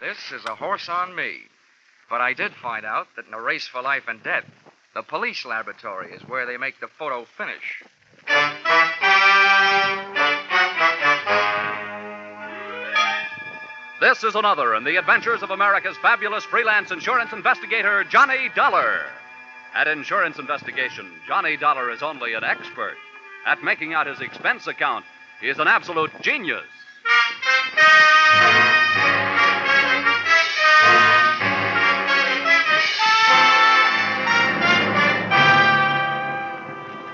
This is a horse on me. But I did find out that in a race for life and death, the police laboratory is where they make the photo finish. This is another in the adventures of America's fabulous freelance insurance investigator, Johnny Dollar. At insurance investigation, Johnny Dollar is only an expert. At making out his expense account, he is an absolute genius.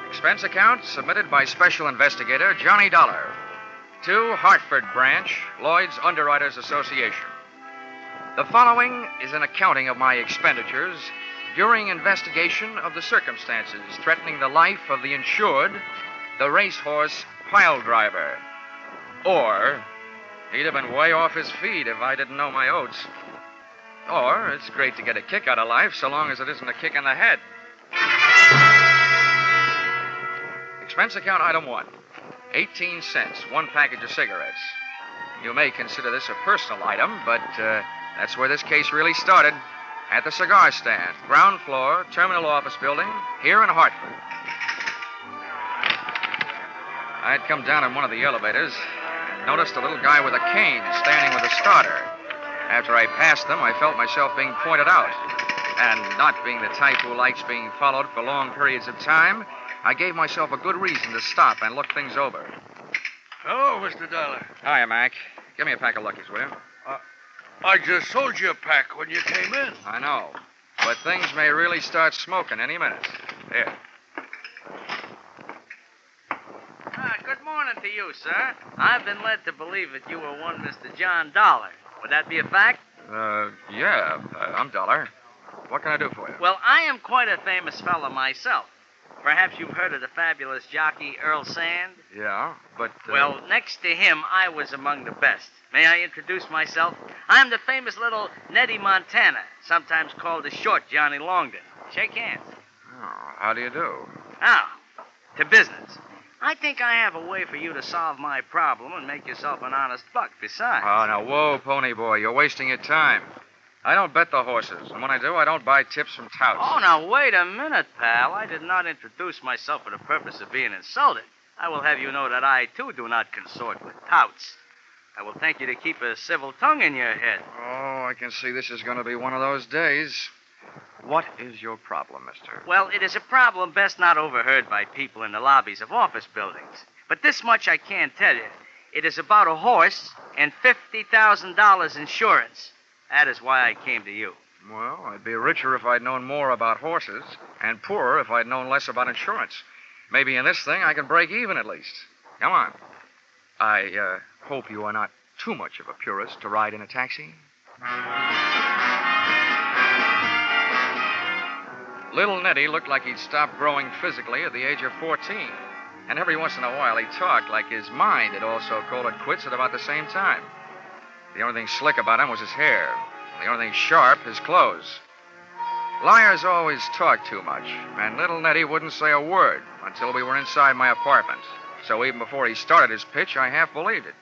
Expense account submitted by Special Investigator Johnny Dollar to Hartford Branch, Lloyd's Underwriters Association. The following is an accounting of my expenditures during investigation of the circumstances threatening the life of the insured, the Racehorse Piledriver. Or, he'd have been way off his feet if I didn't know my oats. Or, it's great to get a kick out of life so long as it isn't a kick in the head. Expense account item 1, 18 cents, one package of cigarettes. You may consider this a personal item, but that's where this case really started. At the cigar stand, ground floor, terminal office building, here in Hartford. I'd come down in one of the elevators and noticed a little guy with a cane standing with a starter. After I passed them, I felt myself being pointed out. And not being the type who likes being followed for long periods of time, I gave myself a good reason to stop and look things over. Hello, Mr. Dollar. Hiya, Mac. Give me a pack of Luckies, will you? I just sold you a pack when you came in. I know. But things may really start smoking any minute. Here. Good morning to you, sir. I've been led to believe that you were one Mr. John Dollar. Would that be a fact? Yeah. I'm Dollar. What can I do for you? Well, I am quite a famous fella myself. Perhaps you've heard of the fabulous jockey Earl Sand? Yeah, but... Well, next to him, I was among the best. May I introduce myself? I'm the famous little Nettie Montana, sometimes called the short Johnny Longden. Shake hands. Oh, how do you do? Now, to business. I think I have a way for you to solve my problem and make yourself an honest buck besides. Oh, now, whoa, pony boy. You're wasting your time. I don't bet the horses, and when I do, I don't buy tips from touts. Oh, now, wait a minute, pal. I did not introduce myself for the purpose of being insulted. I will have you know that I, too, do not consort with touts. I will thank you to keep a civil tongue in your head. Oh, I can see this is going to be one of those days. What is your problem, mister? Well, it is a problem best not overheard by people in the lobbies of office buildings. But this much I can tell you. It is about a horse and $50,000 insurance. That is why I came to you. Well, I'd be richer if I'd known more about horses, and poorer if I'd known less about insurance. Maybe in this thing I can break even at least. Come on. I hope you are not too much of a purist to ride in a taxi. Little Nettie looked like he'd stopped growing physically at the age of 14. And every once in a while he talked like his mind had also called it quits at about the same time. The only thing slick about him was his hair. The only thing sharp, his clothes. Liars always talk too much, and little Nettie wouldn't say a word until we were inside my apartment. So even before he started his pitch, I half believed it.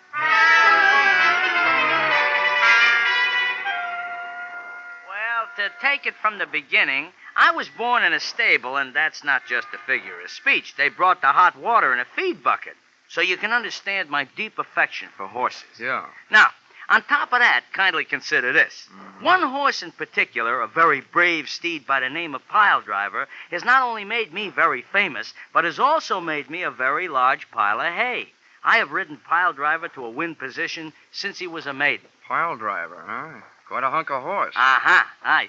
Well, to take it from the beginning, I was born in a stable, and that's not just a figure of speech. They brought the hot water in a feed bucket. So you can understand my deep affection for horses. Yeah. Now, on top of that, kindly consider this. One horse in particular, a very brave steed by the name of Piledriver, has not only made me very famous, but has also made me a very large pile of hay. I have ridden Piledriver to a win position since he was a maiden. Piledriver, huh? Quite a hunk of horse.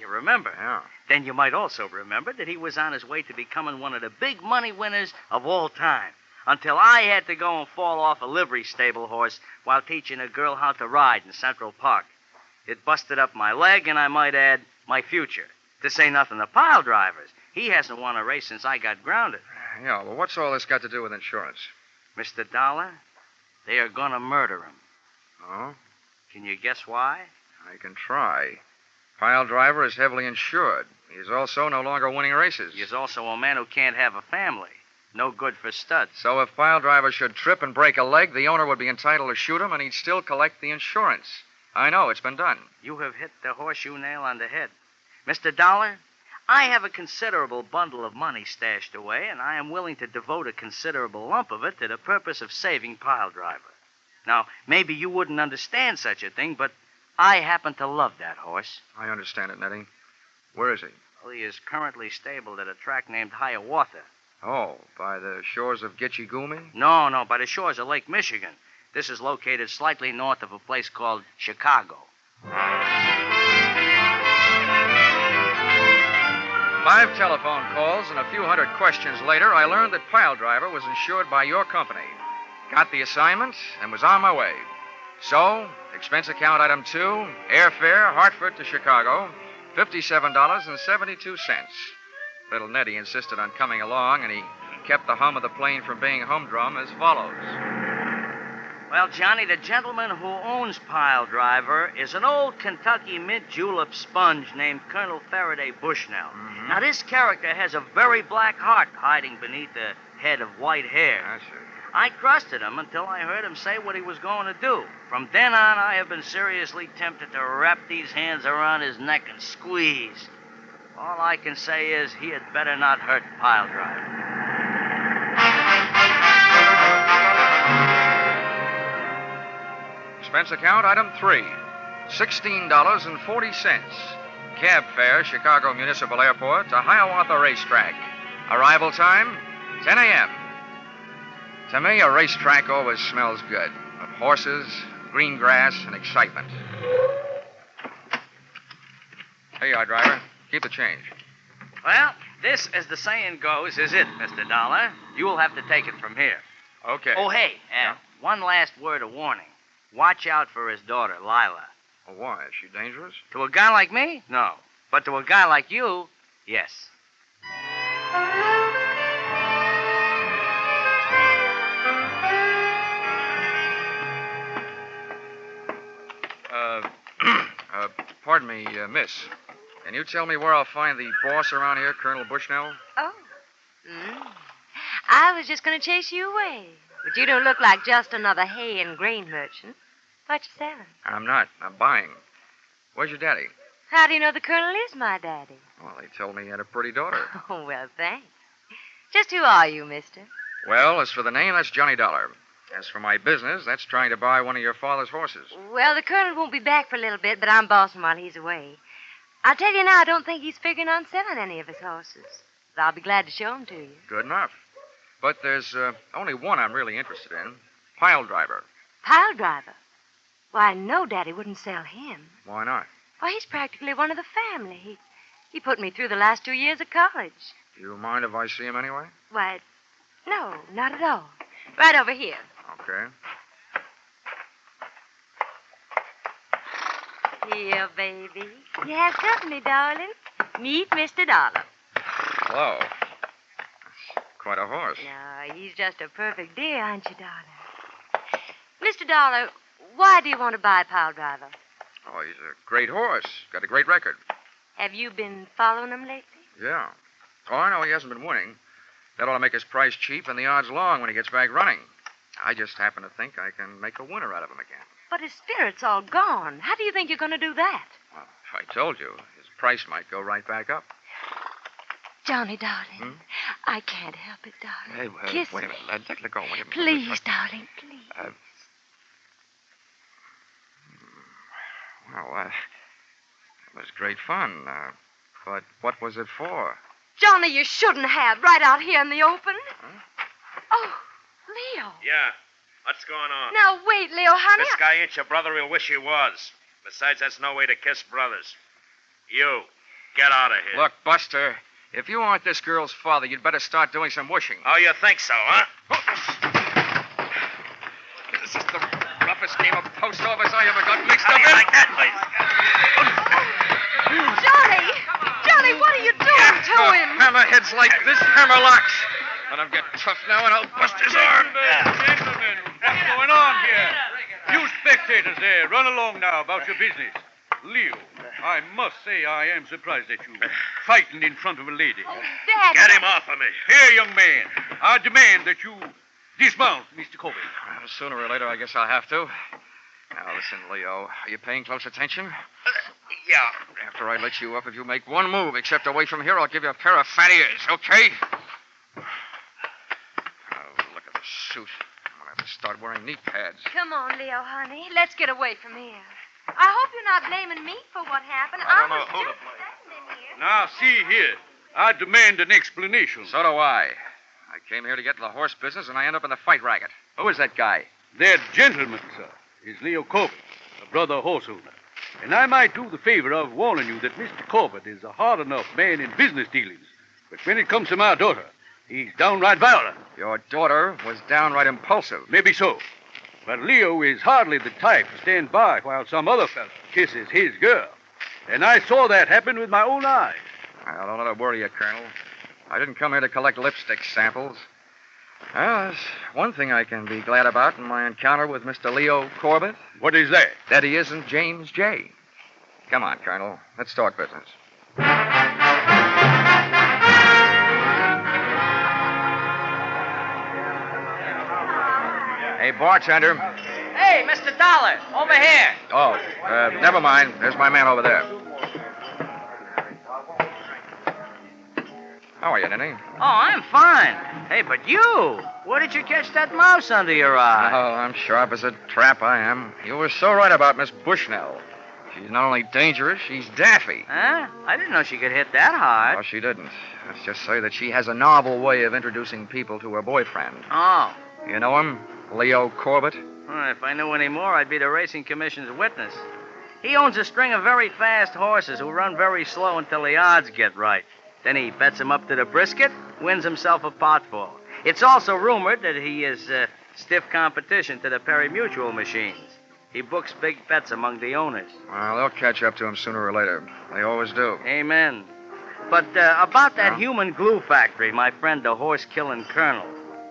You remember? Yeah. Then you might also remember that he was on his way to becoming one of the big money winners of all time. Until I had to go and fall off a livery stable horse while teaching a girl how to ride in Central Park. It busted up my leg, and I might add, my future. To say nothing of Piledrivers. He hasn't won a race since I got grounded. Yeah, well, what's all this got to do with insurance? Mr. Dollar, they are going to murder him. Oh? Can you guess why? I can try. Piledriver is heavily insured. He's also no longer winning races. He is also a man who can't have a family. No good for studs. So if Piledriver should trip and break a leg, the owner would be entitled to shoot him, and he'd still collect the insurance. I know. It's been done. You have hit the horseshoe nail on the head. Mr. Dollar, I have a considerable bundle of money stashed away, and I am willing to devote a considerable lump of it to the purpose of saving Piledriver. Now, maybe you wouldn't understand such a thing, but I happen to love that horse. I understand it, Nettie. Where is he? Well, he is currently stabled at a track named Hiawatha. Oh, by the shores of Gitche Gumee? No, by the shores of Lake Michigan. This is located slightly north of a place called Chicago. 5 telephone calls and a few hundred questions later, I learned that Piledriver was insured by your company. Got the assignment and was on my way. So, expense account item 2, airfare, Hartford to Chicago, $57.72. Little Nettie insisted on coming along, and he kept the hum of the plane from being humdrum as follows. Well, Johnny, the gentleman who owns Piledriver is an old Kentucky mint julep sponge named Colonel Faraday Bushnell. Mm-hmm. Now, this character has a very black heart hiding beneath a head of white hair. I see. I trusted him until I heard him say what he was going to do. From then on, I have been seriously tempted to wrap these hands around his neck and squeeze. All I can say is he had better not hurt Piledriver. Expense account item 3, $16.40. Cab fare, Chicago Municipal Airport to Hiawatha Racetrack. Arrival time, 10 a.m. To me, a racetrack always smells good. Of horses, green grass, and excitement. Here you are, driver. Keep the change. Well, this, as the saying goes, is it, Mr. Dollar. You'll have to take it from here. Okay. Oh, hey, Yeah? one last word of warning. Watch out for his daughter, Lila. Oh, why? Is she dangerous? To a guy like me? No. But to a guy like you, yes. Pardon me, miss. Can you tell me where I'll find the boss around here, Colonel Bushnell? Oh. I was just going to chase you away. But you don't look like just another hay and grain merchant. What you selling? I'm not. I'm buying. Where's your daddy? How do you know the colonel is my daddy? Well, they told me he had a pretty daughter. Oh, well, thanks. Just who are you, mister? Well, as for the name, that's Johnny Dollar. As for my business, that's trying to buy one of your father's horses. Well, the colonel won't be back for a little bit, but I'm bossing while he's away. I'll tell you now, I don't think he's figuring on selling any of his horses. But I'll be glad to show them to you. Good enough. But there's only one I'm really interested in. Piledriver. Piledriver? Why, no, Daddy wouldn't sell him. Why not? Why, he's practically one of the family. He put me through the last 2 years of college. Do you mind if I see him anyway? Why, no, not at all. Right over here. Okay. Here, baby. You have company, darling. Meet Mr. Dollar. Hello. That's quite a horse. No, he's just a perfect dear, aren't you, darling? Mr. Dollar, why do you want to buy Piledriver? Oh, he's a great horse. Got a great record. Have you been following him lately? Yeah. Oh, I know he hasn't been winning. That ought to make his price cheap and the odds long when he gets back running. I just happen to think I can make a winner out of him again. But his spirit's all gone. How do you think you're going to do that? Well, if I told you, his price might go right back up. Johnny, darling, I can't help it, darling. Hey, Kiss wait a me. minute. Let go. Wait a minute. Please, darling, please. Well, it was great fun. But what was it for? Johnny, you shouldn't have, right out here in the open. Huh? Oh, Leo. Yeah. What's going on? Now, wait, Leo, honey. This guy ain't your brother. He'll wish he was. Besides, that's no way to kiss brothers. You, get out of here. Look, Buster, if you aren't this girl's father, you'd better start doing some wishing. Oh, you think so, huh? This is the roughest game of post office I ever got mixed How up do you in. like that, please? Johnny! Johnny, what are you doing to him? Hammerheads like this hammer locks. Let him get tough now and I'll bust his arm. Gentlemen, what's going on here? You spectators there, run along now about your business. Leo, I must say I am surprised at you. Fighting in front of a lady. Oh, Daddy. Get him off of me. Here, young man, I demand that you dismount, Mr. Colby. Well, sooner or later, I guess I'll have to. Now, listen, Leo. Are you paying close attention? Yeah. After I let you up, if you make one move except away from here, I'll give you a pair of fat ears, okay? Oh, look at the suit. I'm going to have to start wearing knee pads. Come on, Leo, honey. Let's get away from here. I hope you're not blaming me for what happened. I don't know was who to just blame. standing here. Now, see here. I demand an explanation. So do I. I came here to get to the horse business, and I end up in the fight racket. Who is that guy? That gentleman, sir, is Leo Corbett, a brother horse owner. And I might do the favor of warning you that Mr. Corbett is a hard enough man in business dealings. But when it comes to my daughter, he's downright violent. Your daughter was downright impulsive. Maybe so. But Leo is hardly the type to stand by while some other fellow kisses his girl. And I saw that happen with my own eyes. Well, don't let it worry you, Colonel. I didn't come here to collect lipstick samples. Well, there's one thing I can be glad about in my encounter with Mr. Leo Corbett. What is that? That he isn't James J. Come on, Colonel. Let's talk business. Hey, bartender. Hey, Mr. Dollar, over here. Oh, never mind. There's my man over there. How are you, Nenny? Oh, I'm fine. Hey, but you, where did you catch that mouse under your eye? Oh, I'm sharp as a trap, I am. You were so right about Miss Bushnell. She's not only dangerous, she's daffy. Huh? I didn't know she could hit that hard. Oh, she didn't. Let's just say that she has a novel way of introducing people to her boyfriend. Oh. You know him? Leo Corbett? Well, if I knew any more, I'd be the Racing Commission's witness. He owns a string of very fast horses who run very slow until the odds get right. Then he bets them up to the brisket, wins himself a potful. It's also rumored that he is stiff competition to the Perry Mutual machines. He books big bets among the owners. Well, they'll catch up to him sooner or later. They always do. Amen. But about that human glue factory, my friend, the horse-killing colonel.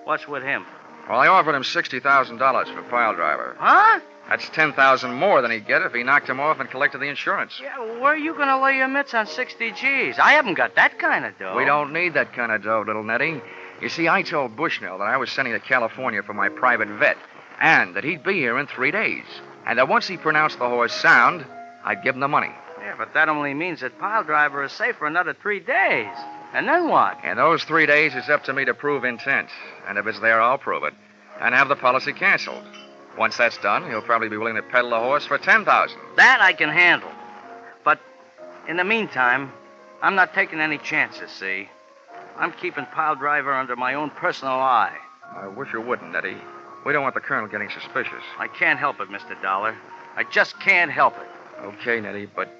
What's with him? Well, I offered him $60,000 for Piledriver. Huh? That's $10,000 more than he'd get if he knocked him off and collected the insurance. Yeah, where are you going to lay your mitts on 60 G's? I haven't got that kind of dough. We don't need that kind of dough, little Nettie. You see, I told Bushnell that I was sending to California for my private vet, and that he'd be here in 3 days. And that once he pronounced the horse sound, I'd give him the money. Yeah, but that only means that Piledriver is safe for another 3 days. And then what? And those 3 days is up to me to prove intent. And if it's there, I'll prove it. And have the policy canceled. Once that's done, he'll probably be willing to peddle the horse for $10,000. That I can handle. But in the meantime, I'm not taking any chances, see? I'm keeping Piledriver under my own personal eye. I wish you wouldn't, Nettie. We don't want the colonel getting suspicious. I can't help it, Mr. Dollar. I just can't help it. Okay, Nettie, but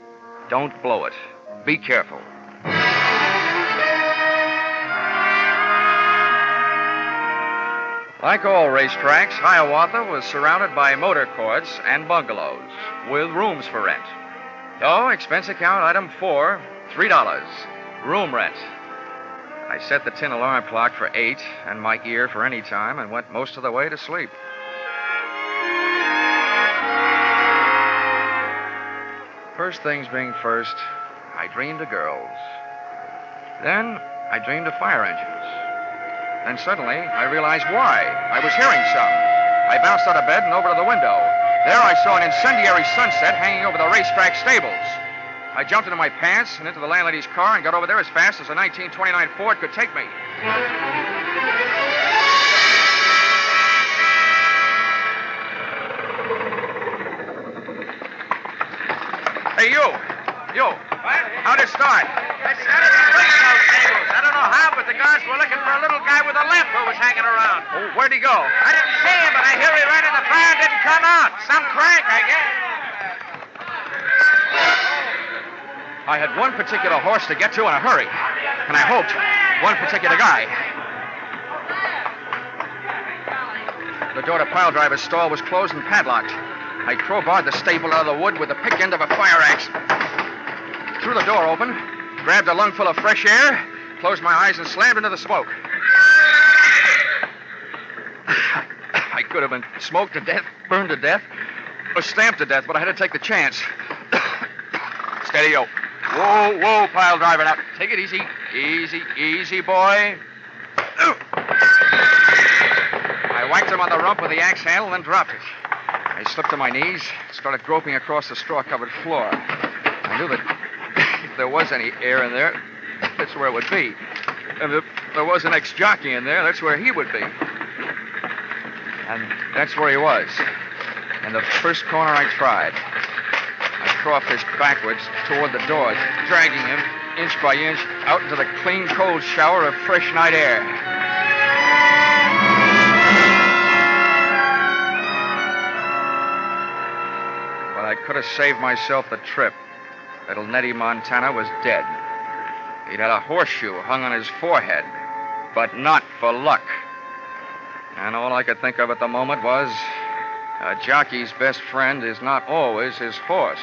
don't blow it. Be careful. Like all racetracks, Hiawatha was surrounded by motor courts and bungalows with rooms for rent. So, expense account item 4, $3. Room rent. I set the tin alarm clock for 8 and my ear for any time and went most of the way to sleep. First things being first, I dreamed of girls. Then I dreamed of fire engines. Then suddenly, I realized why. I was hearing something. I bounced out of bed and over to the window. There I saw an incendiary sunset hanging over the racetrack stables. I jumped into my pants and into the landlady's car and got over there as fast as a 1929 Ford could take me. Hey, you. What? How'd it start? It started between those tables. I don't know how, but the guards were looking for a little guy with a limp who was hanging around. Oh, where'd he go? I didn't see him, but I hear he ran in the fire and didn't come out. Some crank, I guess. I had one particular horse to get to in a hurry, and I hoped one particular guy. The door to Piledriver's stall was closed and padlocked. I crowbarred the stable out of the wood with the pick end of a fire axe. Threw the door open, grabbed a lungful of fresh air, closed my eyes and slammed into the smoke. I could have been smoked to death, burned to death, or stamped to death, but I had to take the chance. Steady, yo. Whoa, Piledriver. Now, take it easy. Easy, boy. I whacked him on the rump with the axe handle, then dropped it. I slipped to my knees, started groping across the straw-covered floor. I knew that if there was any air in there, that's where it would be. And if there was an ex-jockey in there, that's where he would be. And that's where he was. In the first corner I tried. I crawfished backwards toward the door, dragging him, inch by inch, out into the clean, cold shower of fresh night air. But I could have saved myself the trip. Little Nettie Montana was dead. He'd had a horseshoe hung on his forehead, but not for luck. And all I could think of at the moment was, a jockey's best friend is not always his horse.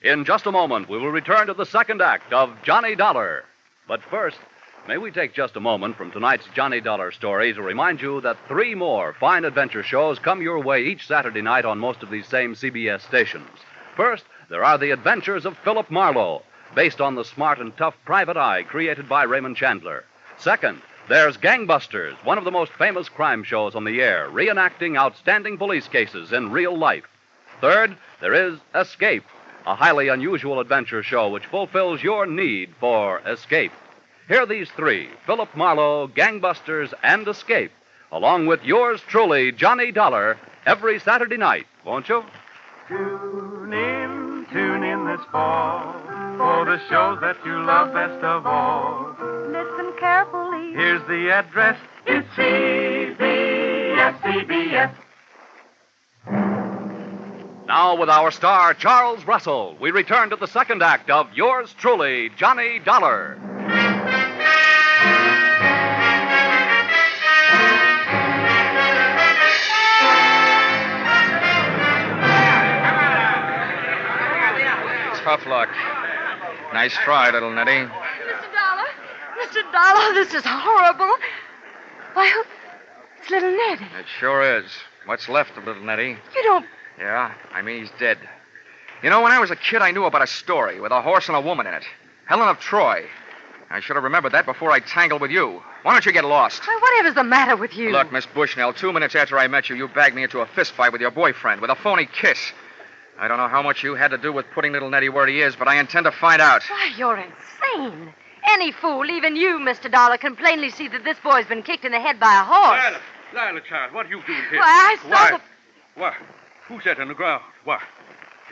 In just a moment, we will return to the second act of Johnny Dollar. But first, may we take just a moment from tonight's Johnny Dollar story to remind you that 3 more fine adventure shows come your way each Saturday night on most of these same CBS stations. First, there are The Adventures of Philip Marlowe, based on the smart and tough Private Eye created by Raymond Chandler. Second, there's Gangbusters, one of the most famous crime shows on the air, reenacting outstanding police cases in real life. Third, there is Escape, a highly unusual adventure show which fulfills your need for escape. Hear these 3, Philip Marlowe, Gangbusters, and Escape, along with yours truly, Johnny Dollar, every Saturday night, won't you? Tune in this fall for the shows that you love best of all. Listen carefully. Here's the address. It's CBS. Now, with our star, Charles Russell, we return to the second act of yours truly, Johnny Dollar. Tough luck. Nice try, little Nettie. Mr. Dollar, this is horrible. Why, it's little Nettie. It sure is. What's left of little Nettie? You don't... Yeah, I mean, he's dead. You know, when I was a kid, I knew about a story with a horse and a woman in it. Helen of Troy. I should have remembered that before I tangled with you. Why don't you get lost? Why, whatever's the matter with you? Look, Miss Bushnell, 2 minutes after I met you, you bagged me into a fist fight with your boyfriend with a phony kiss. I don't know how much you had to do with putting little Nettie where he is, but I intend to find out. Why, you're insane. Any fool, even you, Mr. Dollar, can plainly see that this boy's been kicked in the head by a horse. Lila, child, what are you doing here? Why, I saw the... Why? Who's that on the ground? Why?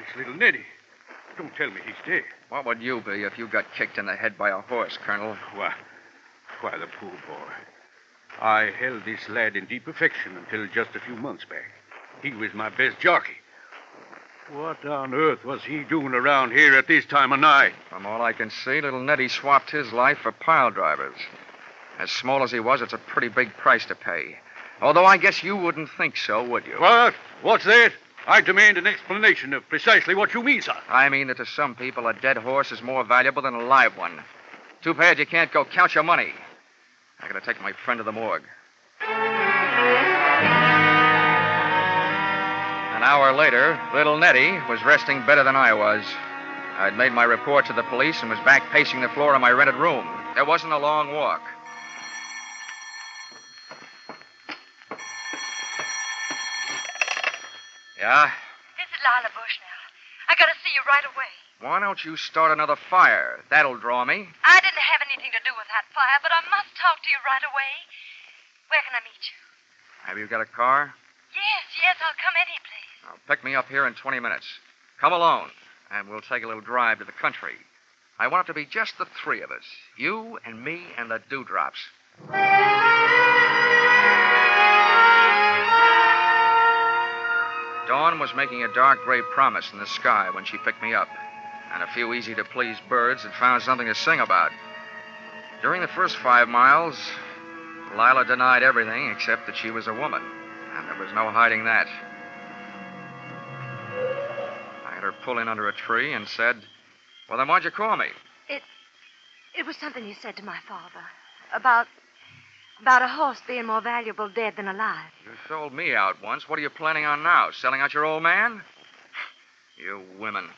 It's little Nettie. Don't tell me he's dead. What would you be if you got kicked in the head by a horse, Colonel? Why, the poor boy. I held this lad in deep affection until just a few months back. He was my best jockey. What on earth was he doing around here at this time of night? From all I can see, little Nettie swapped his life for Piledriver's. As small as he was, it's a pretty big price to pay. Although I guess you wouldn't think so, would you? What? What's that? I demand an explanation of precisely what you mean, sir. I mean that to some people, a dead horse is more valuable than a live one. Too bad you can't go count your money. I gotta take my friend to the morgue. An hour later, little Nettie was resting better than I was. I'd made my report to the police and was back pacing the floor of my rented room. There wasn't a long walk. Yeah? This is Lila Bushnell. I gotta see you right away. Why don't you start another fire? That'll draw me. I didn't have anything to do with that fire, but I must talk to you right away. Where can I meet you? Have you got a car? Yes, I'll come any place. Pick me up here in 20 minutes. Come alone, and we'll take a little drive to the country. I want it to be just the 3 of us. You and me and the dewdrops. Dawn was making a dark gray promise in the sky when she picked me up, and a few easy-to-please birds had found something to sing about. During the first 5 miles, Lila denied everything except that she was a woman, and there was no hiding that. I had her pull in under a tree and said, "Well, then why'd you call me?" It was something you said to my father. About a horse being more valuable dead than alive. You sold me out once. What are you planning on now? Selling out your old man? You women.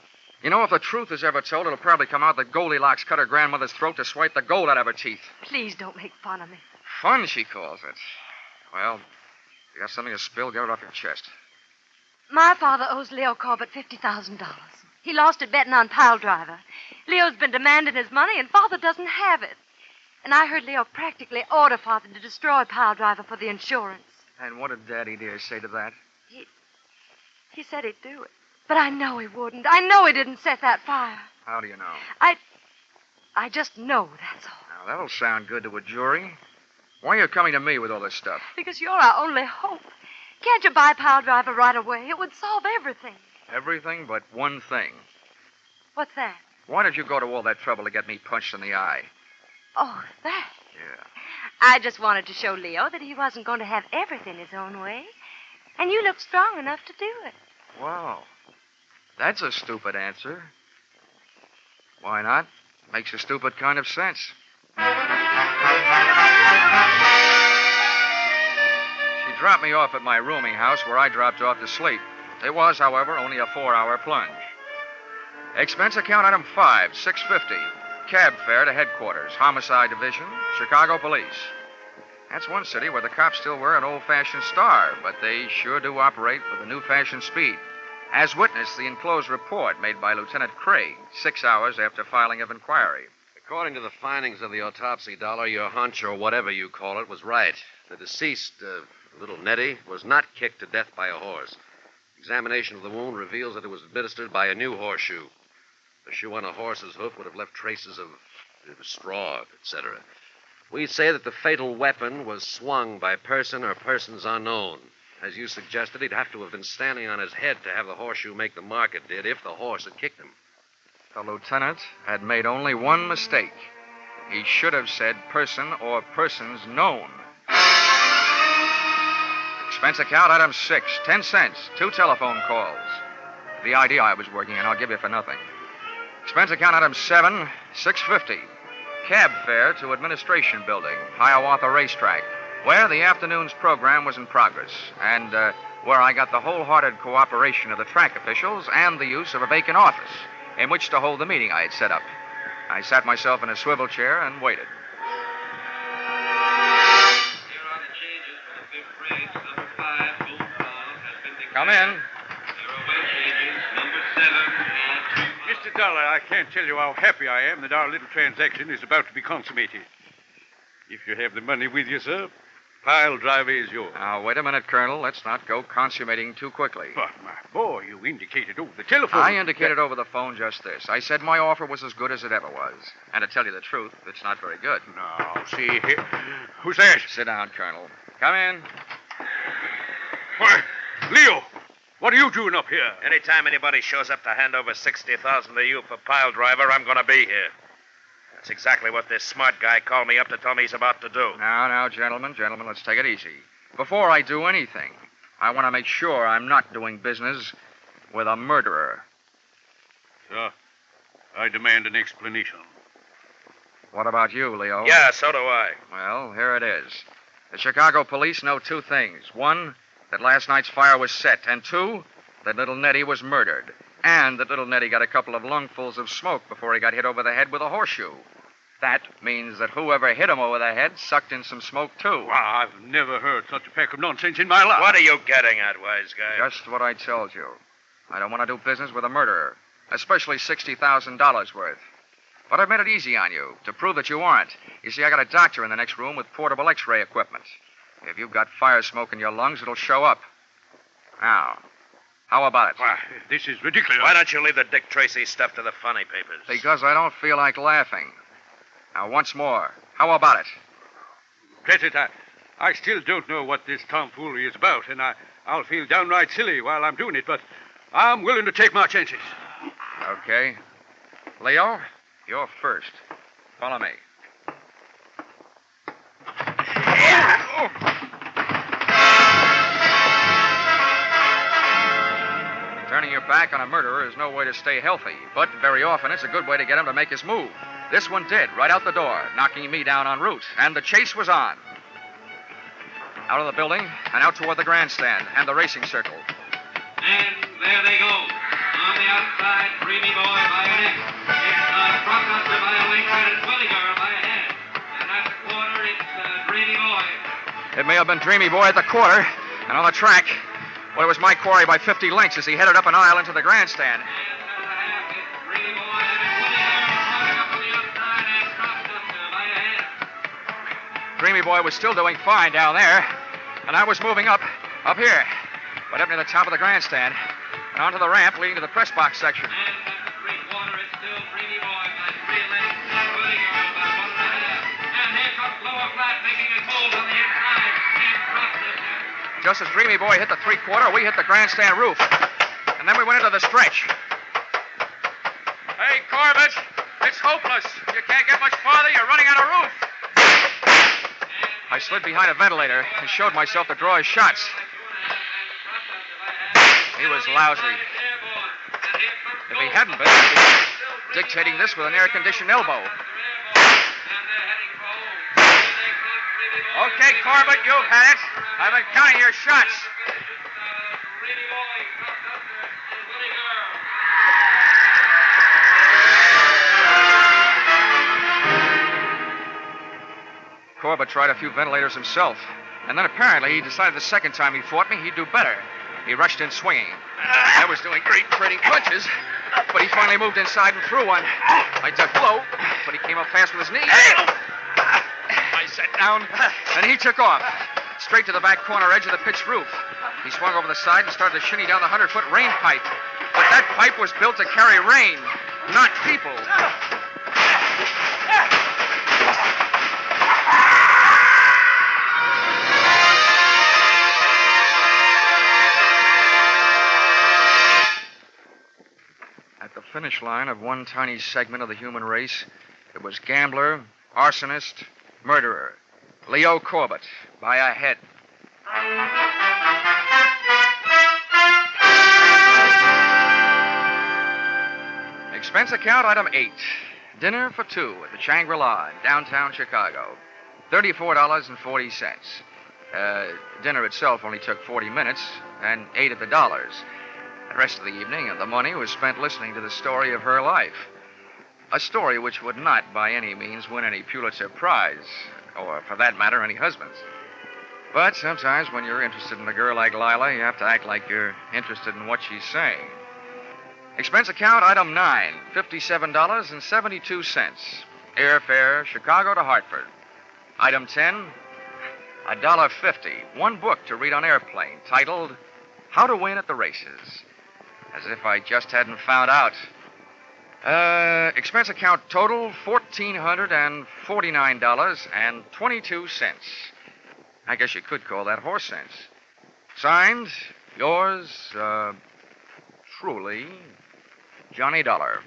You know, if the truth is ever told, it'll probably come out that Goldilocks cut her grandmother's throat to swipe the gold out of her teeth. Please don't make fun of me. Fun, she calls it. Well, if you got something to spill, get it off your chest. My father owes Leo Corbett $50,000. He lost it betting on Piledriver. Leo's been demanding his money, and Father doesn't have it. And I heard Leo practically order Father to destroy Piledriver for the insurance. And what did Daddy dear say to that? He said he'd do it. But I know he wouldn't. I know he didn't set that fire. How do you know? I just know, that's all. Now, that'll sound good to a jury. Why are you coming to me with all this stuff? Because you're our only hope. Can't you buy Piledriver right away? It would solve everything. Everything but one thing. What's that? Why did you go to all that trouble to get me punched in the eye? Oh, that. Yeah. I just wanted to show Leo that he wasn't going to have everything his own way. And you look strong enough to do it. Wow. That's a stupid answer. Why not? Makes a stupid kind of sense. She dropped me off at my rooming house where I dropped off to sleep. It was, however, only a 4-hour plunge. Expense account item 5, $6.50. Cab fare to headquarters, Homicide Division, Chicago Police. That's one city where the cops still wear an old-fashioned star, but they sure do operate with a new-fashioned speed. As witness the enclosed report made by Lieutenant Craig 6 hours after filing of inquiry. According to the findings of the autopsy, Dollar, your hunch, or whatever you call it, was right. The deceased, little Nettie, was not kicked to death by a horse. Examination of the wound reveals that it was administered by a new horseshoe. The shoe on a horse's hoof would have left traces of straw, etc. We say that the fatal weapon was swung by person or persons unknown. As you suggested, he'd have to have been standing on his head to have the horseshoe make the mark it did if the horse had kicked him. The lieutenant had made only one mistake. He should have said person or persons known. Expense account item 6, 10 cents, 2 telephone calls. The idea I was working on, I'll give you for nothing. Expense account item 7, $6.50. Cab fare to Administration Building, Hiawatha Racetrack, where the afternoon's program was in progress, and where I got the wholehearted cooperation of the track officials and the use of a vacant office in which to hold the meeting I had set up. I sat myself in a swivel chair and waited. Come in. Mr. Dollar, I can't tell you how happy I am that our little transaction is about to be consummated. If you have the money with you, sir, Piledriver is yours. Now, wait a minute, Colonel. Let's not go consummating too quickly. But, my boy, you indicated over the telephone. I indicated over the phone just this. I said my offer was as good as it ever was. And to tell you the truth, it's not very good. Now, see here. Who's that? Sit down, Colonel. Come in. Why, Leo, what are you doing up here? Anytime anybody shows up to hand over $60,000 to you for Piledriver, I'm going to be here. That's exactly what this smart guy called me up to tell me he's about to do. Now, gentlemen, let's take it easy. Before I do anything, I want to make sure I'm not doing business with a murderer. Sir, I demand an explanation. What about you, Leo? Yeah, so do I. Well, here it is. The Chicago police know 2 things. 1, that last night's fire was set. And 2, that little Nettie was murdered. And that little Nettie got a couple of lungfuls of smoke before he got hit over the head with a horseshoe. That means that whoever hit him over the head sucked in some smoke, too. Wow, I've never heard such a pack of nonsense in my life. What are you getting at, wise guy? Just what I told you. I don't want to do business with a murderer, especially $60,000 worth. But I've made it easy on you to prove that you aren't. You see, I got a doctor in the next room with portable X-ray equipment. If you've got fire smoke in your lungs, it'll show up. Now, how about it? Why, this is ridiculous. Why don't you leave the Dick Tracy stuff to the funny papers? Because I don't feel like laughing. Now, once more, how about it? That's it. I still don't know what this tomfoolery is about, and I'll feel downright silly while I'm doing it, but I'm willing to take my chances. Okay. Leo, you're first. Follow me. Turning your back on a murderer is no way to stay healthy, but very often it's a good way to get him to make his move. This one did, right out the door, knocking me down en route, and the chase was on. Out of the building and out toward the grandstand and the racing circle. And there they go. On the inside, Dreamy Boy by an inch. It's Brockbuster by a length, and it's Willie Girl by a head. And at the quarter, it's Dreamy Boy. It may have been Dreamy Boy at the quarter, and on the track, well, it was my quarry by 50 lengths as he headed up an aisle into the grandstand. Dreamy Boy was still doing fine down there, and I was moving up here, but up near the top of the grandstand, and onto the ramp leading to the press box section. And at the three-quarter, it's still Dreamy Boy by 3 lengths, and Willie Girl by 1.5. And here comes Lower Flat making his move on the inside, and Brockbuster. Just as Dreamy Boy hit the three-quarter, we hit the grandstand roof, and then we went into the stretch. Hey, Corbett, it's hopeless. You can't get much farther. You're running out of roof. I slid behind a ventilator and showed myself to draw his shots. He was lousy. If he hadn't been, I'd be dictating this with an air-conditioned elbow. Okay, Corbett, you've had it. I've been counting your shots. Corbett tried a few ventilators himself, and then apparently he decided the second time he fought me, he'd do better. He rushed in swinging. I was doing great trading punches, but he finally moved inside and threw one. I ducked low, but he came up fast with his knee. I sat down, and he took off, straight to the back corner edge of the pitched roof. He swung over the side and started to shinny down the 100-foot rain pipe. But that pipe was built to carry rain, not people. At the finish line of one tiny segment of the human race, it was gambler, arsonist, murderer, Leo Corbett, by a head. Expense account item 8. Dinner for 2 at the Shangri-La in downtown Chicago. $34.40. Dinner itself only took 40 minutes and 8 of the dollars. The rest of the evening and the money was spent listening to the story of her life. A story which would not, by any means, win any Pulitzer Prize, or, for that matter, any husbands. But sometimes when you're interested in a girl like Lila, you have to act like you're interested in what she's saying. Expense account item 9, $57.72. Airfare, Chicago to Hartford. Item 10, $1.50. One book to read on airplane, titled How to Win at the Races. As if I just hadn't found out. Expense account total, $1,449.22. I guess you could call that horse sense. Signed, yours, truly, Johnny Dollar.